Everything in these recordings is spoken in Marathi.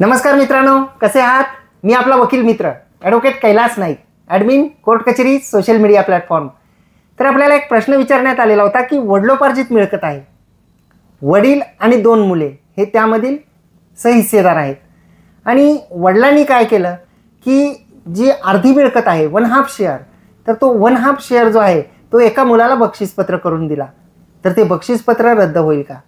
नमस्कार मित्रांनो, कसे आहात? मी आपला वकील मित्र advocate Kailas Naik, admin court कचेरी सोशल मीडिया प्लॅटफॉर्म. तर आपल्याला एक प्रश्न विचारण्यात आलेला होता की वडिलोपार्जित मिळकत आहे, वडील आणि 2 मुले हे त्यामधील सहिस्सेदार आहेत आणि वडिलांनी काय केलं की जी अर्धी मिळकत आहे 1/2 शेअर, तर तो 1/2 शेअर जो आहे तो एका मुलाला बक्षीसपत्र करून दिला, तर ते बक्षीसपत्र रद्द होईल का?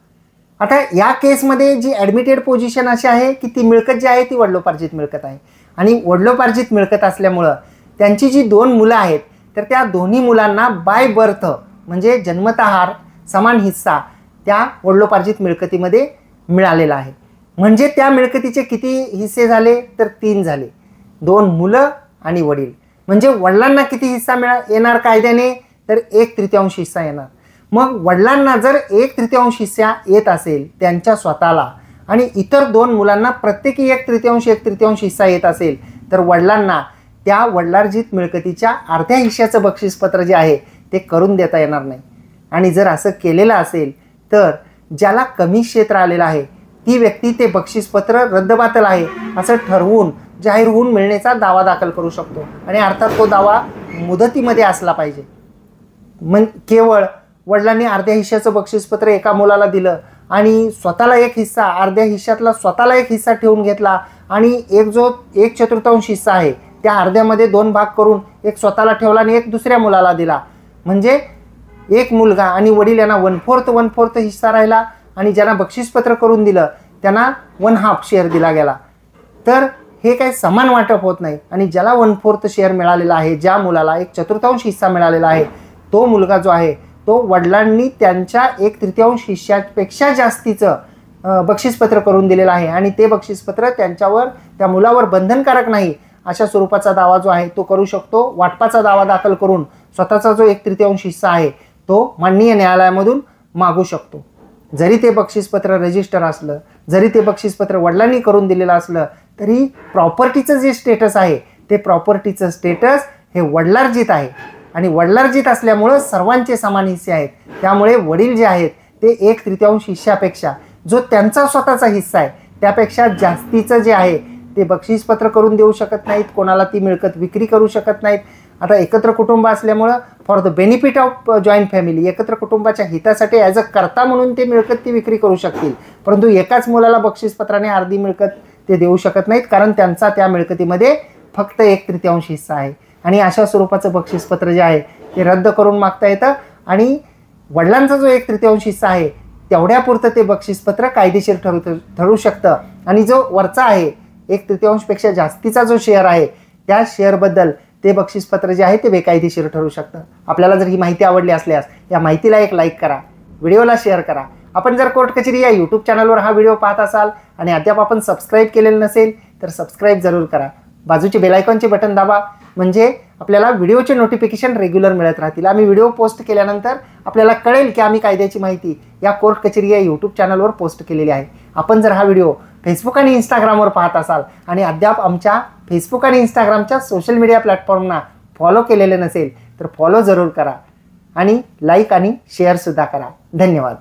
आता या केसमध्ये जी ॲडमिटेड पोझिशन अशी आहे की ती मिळकत जी आहे ती वडिलोपार्जित मिळकत आहे आणि वडिलोपार्जित मिळकत असल्यामुळं त्यांची जी 2 मुलं आहेत तर त्या दोन्ही मुलांना बाय बर्थ म्हणजे जन्मतः समान हिस्सा त्या वडिलोपार्जित मिळकतीमध्ये मिळालेला आहे. म्हणजे त्या मिळकतीचे किती हिस्से झाले तर 3 झाले, 2 मुलं आणि वडील. म्हणजे वडिलांना किती हिस्सा येणार कायद्याने तर 1/3 हिस्सा येणार. मग वडिलांना जर 1/3 हिस्सा येत असेल त्यांच्या स्वतःला आणि इतर 2 मुलांना प्रत्येकी 1/3 हिस्सा येत असेल तर वडिलांना त्या वडिलार्जित मिळकतीच्या अर्ध्या हिश्श्याचं बक्षीसपत्र जे आहे ते करून देता येणार नाही. आणि जर असं केलेलं असेल तर ज्याला कमी क्षेत्र आलेलं आहे ती व्यक्ती ते बक्षीसपत्र रद्दबातल आहे असं ठरवून जाहीर होऊन मिळण्याचा दावा दाखल करू शकतो आणि अर्थात तो दावा मुदतीमध्ये असला पाहिजे. केवळ वडिलांनी अर्ध्या हिश्श्याचं बक्षीसपत्र एका मुलाला दिलं आणि स्वतःला 1 हिस्सा, अर्ध्या हिश्श्यातला स्वतःला 1 हिस्सा ठेवून घेतला आणि जो 1/4 हिस्सा आहे त्या अर्ध्यामध्ये 2 भाग करून एक स्वतःला ठेवला आणि एक दुसऱ्या मुलाला दिला. म्हणजे एक मुलगा आणि वडील यांना 1/4 हिस्सा राहिला आणि ज्यांना बक्षीसपत्र करून दिलं त्यांना 1/2 शेअर दिला गेला. तर हे काही समान वाटप होत नाही आणि ज्याला 1/4 शेअर मिळालेला आहे, ज्या मुलाला 1/4 हिस्सा मिळालेला आहे तो मुलगा जो आहे तो वडिलांनी त्यांच्या 1/3 हिश्श्यापेक्षा जास्तीचं बक्षीसपत्र करून दिलेलं आहे आणि ते बक्षीसपत्र त्या मुलावर बंधनकारक नाही अशा स्वरूपाचा दावा जो आहे तो करू शकतो. वाटपाचा दावा दाखल करून स्वतःचा जो 1/3 हिस्सा आहे तो माननीय न्यायालयामधून मागू शकतो. जरी ते बक्षीसपत्र रजिस्टर असलं, जरी ते बक्षीसपत्र वडिलांनी करून दिलेलं असलं तरी प्रॉपर्टीचं जे स्टेटस आहे ते प्रॉपर्टीचं स्टेटस हे वडिलार्जित आहे आणि वडिलार्जित असल्यामुळं सर्वांचे समान हिस्से आहेत. त्यामुळे वडील जे आहेत ते 1/3 हिश्श्यापेक्षा जो त्यांचा स्वतःचा हिस्सा आहे त्यापेक्षा जास्तीचं जे आहे ते बक्षीसपत्र करून देऊ शकत नाहीत, कोणाला ती मिळकत विक्री करू शकत नाहीत. आता एकत्र कुटुंब असल्यामुळं for the benefit of joint family, एकत्र कुटुंबाच्या हितासाठी ॲज अ कर्ता म्हणून ते मिळकत ती विक्री करू शकतील, परंतु एकाच मुलाला बक्षीसपत्राने अर्धी मिळकत ते देऊ शकत नाहीत कारण त्यांचा त्या मिळकतीमध्ये फक्त 1/3 हिस्सा आहे. आणि अशा स्वरूपाचं बक्षीसपत्र जे आहे ते रद्द करून मागता येतं आणि वडिलांचा जो 1/3 हिस्सा आहे तेवढ्यापुरतं ते बक्षीसपत्र कायदेशीर ठरू शकतं आणि जो वरचा आहे 1/3 पेक्षा जास्तीचा जो शेअर आहे त्या शेअरबद्दल ते बक्षीसपत्र जे आहे ते बेकायदेशीर ठरू शकतं. आपल्याला जर ही माहिती आवडली असल्यास या माहितीला एक लाईक करा, व्हिडिओला शेअर करा. आपण जर कोर्ट कचेरी या यूट्यूब चॅनलवर हा व्हिडिओ पाहत असाल आणि अद्याप आपण सबस्क्राईब केलेलं नसेल तर सबस्क्राईब जरूर करा. बाजूचे बेल आयकॉनचे बटन दाबा म्हणजे आपल्याला व्हिडिओचे नोटिफिकेशन रेग्युलर मिळत राहतील. आम्ही व्हिडिओ पोस्ट केल्यानंतर आपल्याला कळेल की आम्ही कायद्याची माहिती या कोर्ट कचेरी या यूट्यूब चॅनलवर पोस्ट केलेली आहे. आपण जर हा व्हिडिओ फेसबुक आणि इंस्टाग्रामवर पाहत असाल आणि अद्याप आमच्या फेसबुक आणि इंस्टाग्रामच्या सोशल मीडिया प्लॅटफॉर्मना फॉलो केलेले नसेल तर फॉलो जरूर करा आणि लाईक आणि शेअरसुद्धा करा. धन्यवाद.